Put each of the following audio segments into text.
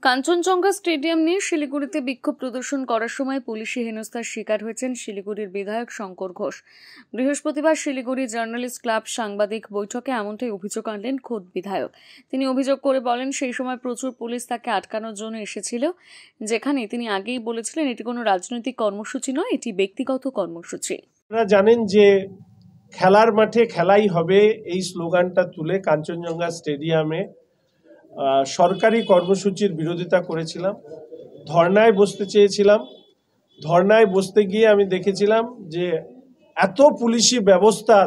Kanchenjunga stadium নিয়ে শিলিগুড়িতে বিক্ষোভ প্রদর্শন করার সময় পুলিশি হেনস্থার শিকার হয়েছেন শিলিগুড়ির বিধায়ক শঙ্কর ঘোষ। বৃহস্পতিবার শিলিগুড়ি জার্নালিস্ট ক্লাব সাংবাদিক বৈঠকে এমনটাই অভিযোগ আনলেন খোদ বিধায়ক। তিনি অভিযোগ করে বলেন, সেই সময় প্রচুর পুলিশ তাকে আটকানোর জন্য এসেছিল, যেখানে তিনি আগেই বলেছিলেন এটি কোনো রাজনৈতিক কর্মসূচি নয়, এটি ব্যক্তিগত কর্মসূচি। আপনারা জানেন যে খেলার মাঠে খেলাই হবে এই স্লোগানটা তুলে কাঞ্চনজঙ্ঘা স্টেডিয়ামে সরকারি কর্মসূচির বিরোধিতা করেছিলাম। ধর্নায় বসতে চেয়েছিলাম। ধর্নায় বসতে গিয়ে আমি দেখেছিলাম যে এত পুলিশি ব্যবস্থা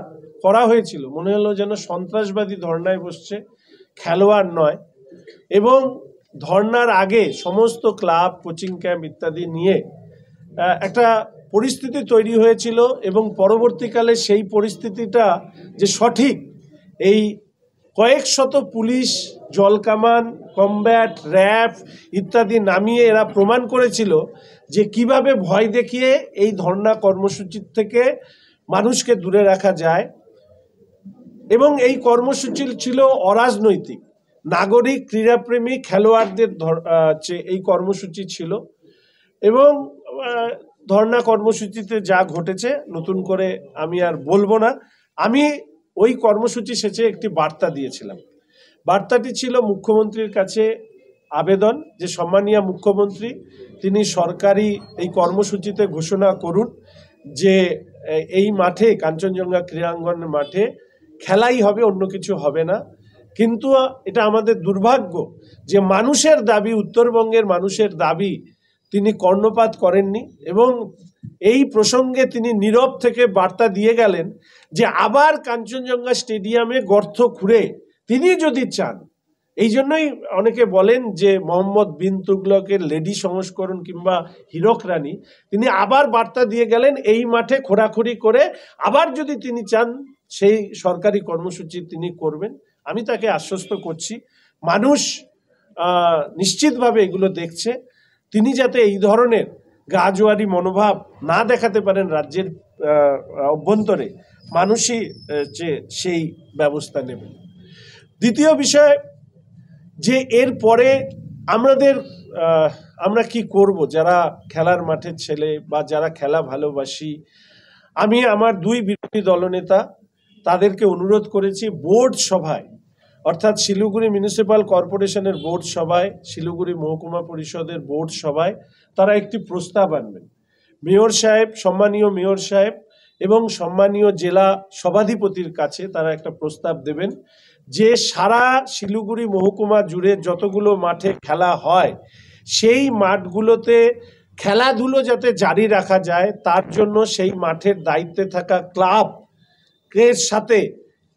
করা হয়েছিল, মনে হলো যেন সন্ত্রাসবাদী ধর্নায় বসছে, খেলোয়াড় নয়। এবং ধর্নার আগে সমস্ত ক্লাব, কোচিং ক্যাম্প ইত্যাদি নিয়ে একটা পরিস্থিতি তৈরি হয়েছিল এবং পরবর্তীকালে সেই পরিস্থিতিটা যে সঠিক, এই কয়েক শত পুলিশ, জলকামান, কমব্যাট, র্যাব ইত্যাদি নামিয়ে এরা প্রমাণ করেছিল যে কিভাবে ভয় দেখিয়ে এই ধর্ণা কর্মসূচির থেকে মানুষকে দূরে রাখা যায়। এবং এই কর্মসূচি ছিল অরাজনৈতিক, নাগরিক, ক্রীড়াপ্রেমী, খেলোয়াড়দের এই কর্মসূচি ছিল। এবং ধর্ণা কর্মসূচিতে যা ঘটেছে নতুন করে আমি আর বলবো না। আমি ওই কর্মসূচি শেষে একটি বার্তা দিয়েছিলাম। বার্তাটি ছিল মুখ্যমন্ত্রীর কাছে আবেদন যে সম্মানীয় মুখ্যমন্ত্রী, তিনি সরকারি এই কর্মসূচিতে ঘোষণা করুন যে এই মাঠে, কাঞ্চনজঙ্ঘা ক্রীড়াঙ্গনের মাঠে খেলাই হবে, অন্য কিছু হবে না। কিন্তু এটা আমাদের দুর্ভাগ্য যে মানুষের দাবি, উত্তরবঙ্গের মানুষের দাবি তিনি কর্ণপাত করেননি এবং এই প্রসঙ্গে তিনি নীরব থেকে বার্তা দিয়ে গেলেন যে আবার কাঞ্চনজঙ্ঘা স্টেডিয়ামে গর্ত খুঁড়ে তিনি যদি চান, এই জন্যই অনেকে বলেন যে মোহাম্মদ বিন তুগলকের লেডি সংস্করণ কিংবা হীরক রানী, তিনি আবার বার্তা দিয়ে গেলেন এই মাঠে খোঁড়াখুড়ি করে আবার যদি তিনি চান সেই সরকারি কর্মসূচি তিনি করবেন। আমি তাকে আশ্বস্ত করছি, মানুষ নিশ্চিতভাবে এগুলো দেখছে। তিনি যাতে এই ধরনের গাজোয়ারি মনোভাব না দেখাতে পারেন রাজ্যের অভ্যন্তরে, মানুষই যে সেই ব্যবস্থা নেবেন। দ্বিতীয় বিষয় যে এর পরে আমরা কি করব, যারা খেলার মাঠের ছেলে বা যারা খেলা ভালোবাসি। আমি আমার দুই বিরোধী দলনেতা তাদেরকে অনুরোধ করেছি, বোর্ড সভায়, অর্থাৎ শিলিগুড়ি মিউনিসিপ্যাল কর্পোরেশনের বোর্ড সভায়, শিলিগুড়ি মহকুমা পরিষদের বোর্ড সভায় তারা একটি প্রস্তাব আনবেন। মেয়র সাহেব, সম্মানীয় মেয়র সাহেব এবং সম্মানীয় জেলা সভাধিপতির কাছে তারা একটা প্রস্তাব দেবেন যে সারা শিলিগুড়ি মহকুমা জুড়ে যতগুলো মাঠে খেলা হয় সেই মাঠগুলোতে খেলাধুলো যাতে জারি রাখা যায়, তার জন্য সেই মাঠের দায়িত্বে থাকা ক্লাবের সাথে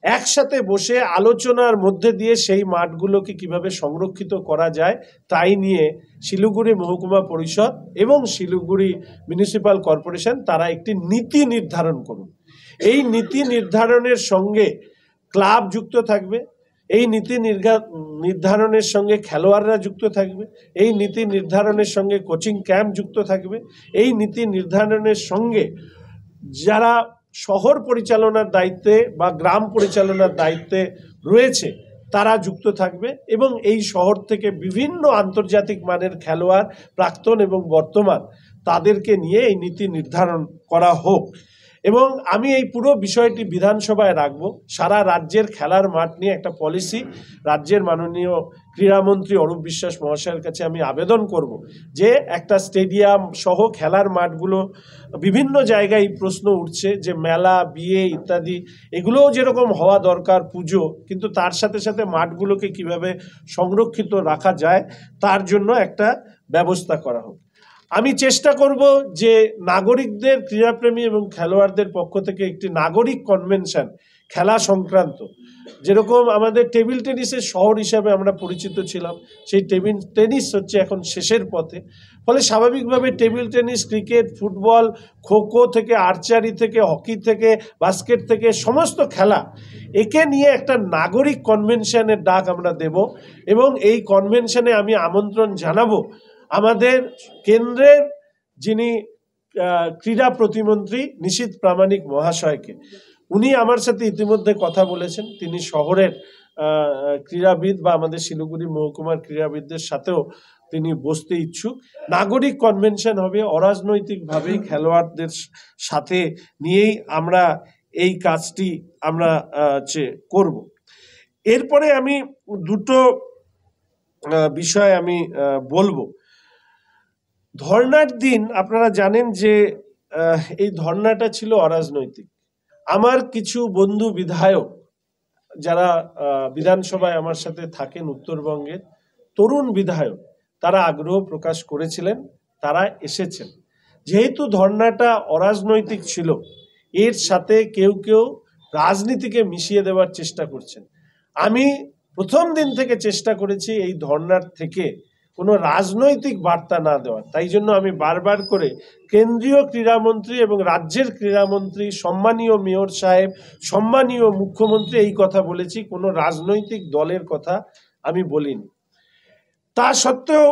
একসাথে বসে আলোচনার মধ্যে দিয়ে সেই মাঠগুলোকে কিভাবে সংরক্ষিত করা যায় তাই নিয়ে শিলিগুড়ি মহকুমা পরিষদ এবং শিলিগুড়ি মিউনিসিপ্যাল কর্পোরেশন তারা একটি নীতি নির্ধারণ করুন। এই নীতি নির্ধারণের সঙ্গে ক্লাব যুক্ত থাকবে, এই নীতি নির্ধারণের সঙ্গে খেলোয়াড়রা যুক্ত থাকবে, এই নীতি নির্ধারণের সঙ্গে কোচিং ক্যাম্প যুক্ত থাকবে, এই নীতি নির্ধারণের সঙ্গে যারা শহর পরিচালনার দায়িত্বে বা গ্রাম পরিচালনার দায়িত্বে রয়েছে তারা যুক্ত থাকবে এবং এই শহর থেকে বিভিন্ন আন্তর্জাতিক মানের খেলোয়াড়, প্রাক্তন এবং বর্তমান, তাদেরকে নিয়ে এই নীতি নির্ধারণ করা হোক। এবং আমি এই পুরো বিষয়টি বিধানসভায় রাখব। সারা রাজ্যের খেলার মাঠ নিয়ে একটা পলিসি রাজ্যের মাননীয় ক্রীড়ামন্ত্রী অরূপ বিশ্বাস মহাশয়ের কাছে আমি আবেদন করব যে একটা স্টেডিয়াম সহ খেলার মাঠগুলো, বিভিন্ন জায়গায় প্রশ্ন উঠছে যে মেলা, বিয়ে ইত্যাদি এগুলোও যেরকম হওয়া দরকার, পুজো, কিন্তু তার সাথে সাথে মাঠগুলোকে কিভাবে সংরক্ষিত রাখা যায় তার জন্য একটা ব্যবস্থা করা হোক। আমি চেষ্টা করব যে নাগরিকদের, ক্রীড়াপ্রেমী এবং খেলোয়াড়দের পক্ষ থেকে একটি নাগরিক কনভেনশন খেলা সংক্রান্ত, যেরকম আমাদের টেবিল টেনিসের শহর হিসাবে আমরা পরিচিত ছিলাম, সেই টেবিল টেনিস হচ্ছে এখন শেষের পথে। ফলে স্বাভাবিকভাবে table tennis, cricket, football, kho kho থেকে আর্চারি থেকে হকি থেকে বাস্কেট থেকে সমস্ত খেলা, একে নিয়ে একটা নাগরিক কনভেনশনের ডাক আমরা দেব। এবং এই কনভেনশনে আমি আমন্ত্রণ জানাবো আমাদের কেন্দ্রের যিনি ক্রীড়া প্রতিমন্ত্রী নিশীথ প্রামাণিক মহাশয়কে। উনি আমার সাথে ইতিমধ্যে কথা বলেছেন, তিনি শহরের ক্রীড়াবিদ বা আমাদের শিলিগুড়ি মহকুমার ক্রীড়াবিদদের সাথেও তিনি বসতে ইচ্ছুক। নাগরিক কনভেনশন হবে, অরাজনৈতিকভাবে খেলোয়াড়দের সাথে নিয়েই আমরা এই কাজটি আমরা করব। এরপরে আমি দুটো বিষয় আমি বলবো। ধর্নার দিন আপনারা জানেন যে এই ধর্নাটা ছিল অরাজনৈতিক। আমার কিছু বন্ধু বিধায়ক যারা বিধানসভায় আমার সাথে থাকেন, উত্তরবঙ্গের তরুণ বিধায়ক, তারা আগ্রহ প্রকাশ করেছিলেন, তারা এসেছেন। যেহেতু ধর্নাটা অরাজনৈতিক ছিল, এর সাথে কেউ কেউ রাজনীতিকে মিশিয়ে দেওয়ার চেষ্টা করছেন। আমি প্রথম দিন থেকে চেষ্টা করেছি এই ধর্নার থেকে কোনো রাজনৈতিক বার্তা না দেওয়ার। তাই জন্য আমি বারবার করে কেন্দ্রীয় ক্রীড়ামন্ত্রী এবং রাজ্যের ক্রীড়ামন্ত্রী, সম্মানীয় মেয়র সাহেব, সম্মানীয় মুখ্যমন্ত্রী এই কথা বলেছি, কোনো রাজনৈতিক দলের কথা আমি বলিনি। তা সত্ত্বেও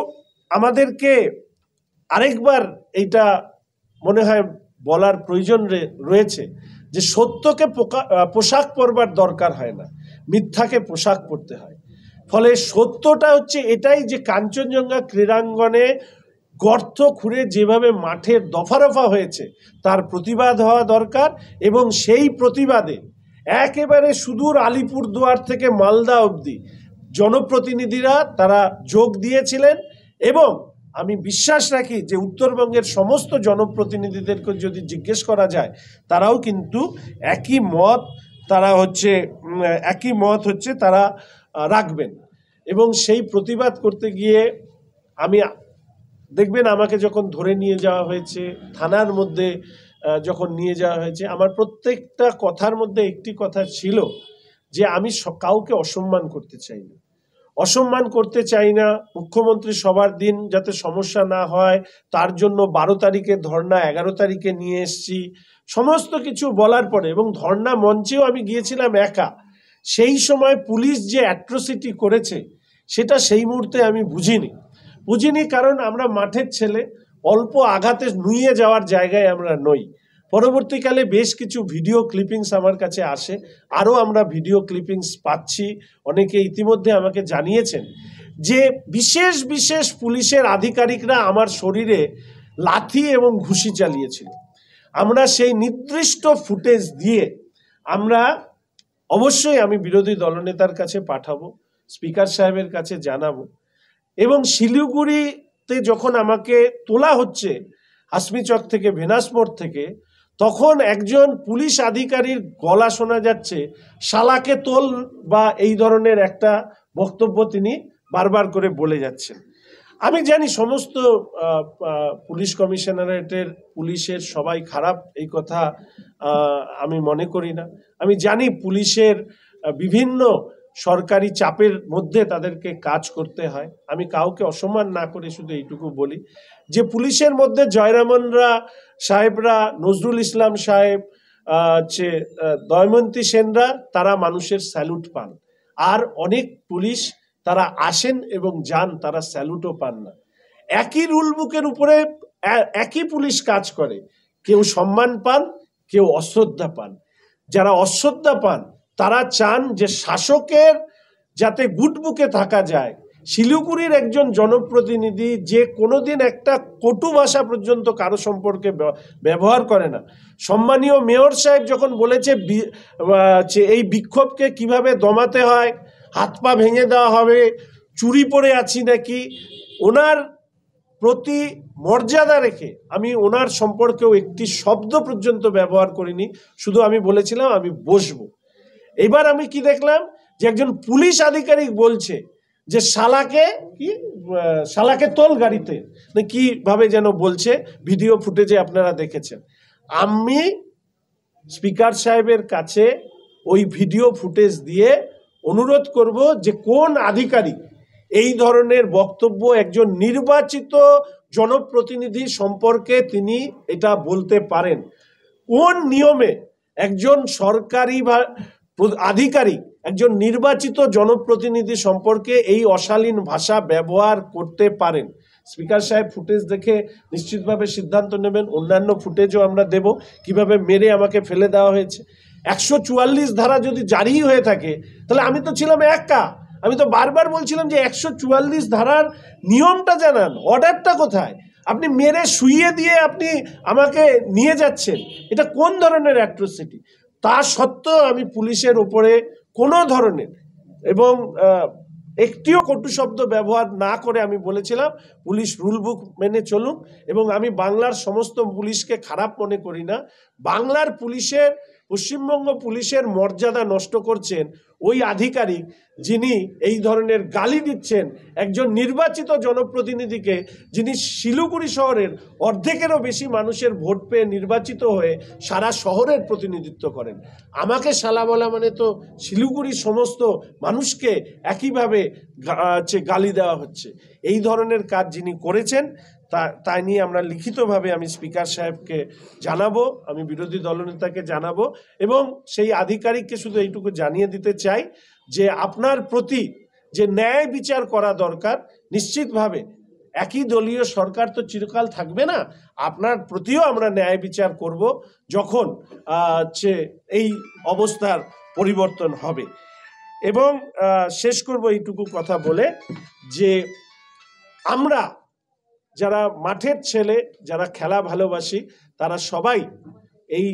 আমাদেরকে আরেকবার এইটা মনে হয় বলার প্রয়োজন রয়েছে যে সত্যকে পোশাক পরবার দরকার হয় না, মিথ্যাকে পোশাক পরতে হয়। ফলে সত্যটা হচ্ছে এটাই যে কাঞ্চনজঙ্ঘা ক্রীড়াঙ্গনে গর্ত খুঁড়ে যেভাবে মাঠের দফা রফা হয়েছে তার প্রতিবাদ হওয়া দরকার, এবং সেই প্রতিবাদে একেবারে সুদূর আলিপুরদুয়ার থেকে মালদা অবধি জনপ্রতিনিধিরা তারা যোগ দিয়েছিলেন। এবং আমি বিশ্বাস রাখি যে উত্তরবঙ্গের সমস্ত জনপ্রতিনিধিদেরকে যদি জিজ্ঞেস করা যায়, তারাও কিন্তু একই মত হচ্ছে তারা রাখবেন। এবং সেই প্রতিবাদ করতে গিয়ে আমি দেখবেন আমাকে যখন ধরে নিয়ে যাওয়া হয়েছে, থানার মধ্যে যখন নিয়ে যাওয়া হয়েছে, আমার প্রত্যেকটা কথার মধ্যে একটি কথা ছিল যে আমি কাউকে অসম্মান করতে চাই না। মুখ্যমন্ত্রী সবার দিন যাতে সমস্যা না হয় তার জন্য 12 তারিখে ধর্না 11 তারিখে নিয়ে এসেছি, সমস্ত কিছু বলার পরে। এবং ধর্না মঞ্চেও আমি গিয়েছিলাম একা। সেই সময় পুলিশ যে অ্যাট্রোসিটি করেছে সেটা সেই মুহূর্তে আমি বুঝিনি, কারণ আমরা মাঠের ছেলে, অল্প আঘাতে নুয়ে যাওয়ার জায়গায় আমরা নই। পরবর্তীকালে বেশ কিছু ভিডিও ক্লিপিংস আমার কাছে আসে, আরও আমরা ভিডিও ক্লিপিংস পাচ্ছি। অনেকে ইতিমধ্যে আমাকে জানিয়েছেন যে বিশেষ পুলিশের আধিকারিকরা আমার শরীরে লাথি এবং ঘুষি চালিয়েছিল। আমরা সেই নির্দিষ্ট ফুটেজ দিয়ে আমরা অবশ্যই আমি বিরোধী দলনেতার কাছে পাঠাবো, স্পিকার সাহেবের কাছে জানাবো। এবং শিলিগুড়িতে যখন আমাকে তোলা হচ্ছে হাসমিচক থেকে, ভেনাস মোড় থেকে, তখন একজন পুলিশ আধিকারিক গলা শোনা যাচ্ছে শালাকে তোল বা এই ধরনের একটা বক্তব্য তিনি বারবার করে বলে যাচ্ছেন। আমি জানি সমস্ত পুলিশ কমিশনারেটের পুলিশের সবাই খারাপ, এই কথা আমি মনে করি না। আমি জানি পুলিশের বিভিন্ন সরকারি চাপের মধ্যে তাদেরকে কাজ করতে হয়। আমি কাউকে অসম্মান না করে শুধু এইটুকু বলি যে পুলিশের মধ্যে জয়রামনরা সাহেবরা, নজরুল ইসলাম সাহেব, দয়মন্তী সেনরা, তারা মানুষের স্যালুট পান। আর অনেক পুলিশ তারা আসেন এবং যান, তারা স্যালুটও পান না। একই রুল বুকের উপরে একই পুলিশ কাজ করে, কেউ সম্মান পান, কেউ অশ্রদ্ধা পান। যারা অশ্রদ্ধা পান তারা চান যে শাসকের যাতে গুড বুকে থাকা যায়। শিলিগুড়ির একজন জনপ্রতিনিধি যে কোনোদিন একটা কটু ভাষা পর্যন্ত কারো সম্পর্কে ব্যবহার করে না। সম্মানীয় মেয়র সাহেব যখন বলেছে এই বিক্ষোভকে কিভাবে দমাতে হয়, হাত পা ভেঙে দেওয়া হবে, চুরি পরে আছি নাকি, ওনার প্রতি মর্যাদা রেখে আমি ওনার সম্পর্কেও একটি শব্দ পর্যন্ত ব্যবহার করিনি, শুধু আমি বলেছিলাম আমি বসবো। এবার আমি কি দেখলাম যে একজন পুলিশ আধিকারিক বলছে যে শালাকে তোল গাড়িতে, কিভাবে যেন বলছে, ভিডিও ফুটেজে আপনারা দেখেছেন। আমি স্পিকার সাহেবের কাছে ওই ভিডিও ফুটেজ দিয়ে অনুরোধ করব যে কোন আধিকারিক এই ধরনের বক্তব্য একজন নির্বাচিত জনপ্রতিনিধি সম্পর্কে তিনি এটা বলতে পারেন, কোন নিয়মে একজন সরকারি আধিকারিক একজন নির্বাচিত জনপ্রতিনিধি সম্পর্কে এই অশালীন ভাষা ব্যবহার করতে পারেন। স্পিকার সাহেব ফুটেজ দেখে নিশ্চিতভাবে সিদ্ধান্ত নেবেন। অন্যান্য ফুটেজও আমরা দেব, কিভাবে মেরে আমাকে ফেলে দেওয়া হয়েছে। 144 ধারা যদি জারি হয়ে থাকে তাহলে আমি তো ছিলাম একা, আমি তো বারবার বলছিলাম যে 144 ধারার নিয়মটা জানান, অর্ডারটা কোথায়? আপনি মেরে শুইয়ে দিয়ে আপনি আমাকে নিয়ে যাচ্ছেন, এটা কোন ধরনের অ্যাট্রোসিটি? তা সত্ত্বেও আমি পুলিশের ওপরে কোনো ধরনের এবং একটিও কটু শব্দ ব্যবহার না করে আমি বলেছিলাম পুলিশ রুল বুক মেনে চলুন। এবং আমি বাংলার সমস্ত পুলিশকে খারাপ মনে করি না। বাংলার পুলিশের, পশ্চিমবঙ্গ পুলিশের মর্যাদা নষ্ট করছেন ওই আধিকারিক যিনি এই ধরনের গালি দিচ্ছেন একজন নির্বাচিত জনপ্রতিনিধিকে, যিনি শিলিগুড়ি শহরের অর্ধেকেরও বেশি মানুষের ভোট পেয়ে নির্বাচিত হয়ে সারা শহরের প্রতিনিধিত্ব করেন। আমাকে শালা বলা মানে তো শিলিগুড়ির সমস্ত মানুষকে একইভাবে গালি দেওয়া হচ্ছে। এই ধরনের কাজ যিনি করেছেন তাই নিয়ে আমরা লিখিতভাবে আমি স্পিকার সাহেবকে জানাবো, আমি বিরোধী দলনেতাকে জানাবো এবং সেই আধিকারিককে শুধু এইটুকু জানিয়ে দিতে চাই যে আপনার প্রতি যে ন্যায় বিচার করা দরকার, নিশ্চিতভাবে একই দলীয় সরকার তো চিরকাল থাকবে না, আপনার প্রতিও আমরা ন্যায় বিচার করব যখন এই অবস্থার পরিবর্তন হবে। এবং শেষ করব এইটুকু কথা বলে যে আমরা যারা মাঠের ছেলে, যারা খেলা ভালোবাসি, তারা সবাই এই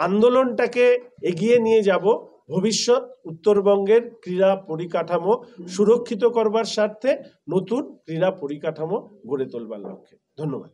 আন্দোলনটাকে এগিয়ে নিয়ে যাব ভবিষ্যৎ উত্তরবঙ্গের ক্রীড়া পরিকাঠামো সুরক্ষিত করবার স্বার্থে, নতুন ক্রীড়া পরিকাঠামো গড়ে তোলবার লক্ষ্যে। ধন্যবাদ।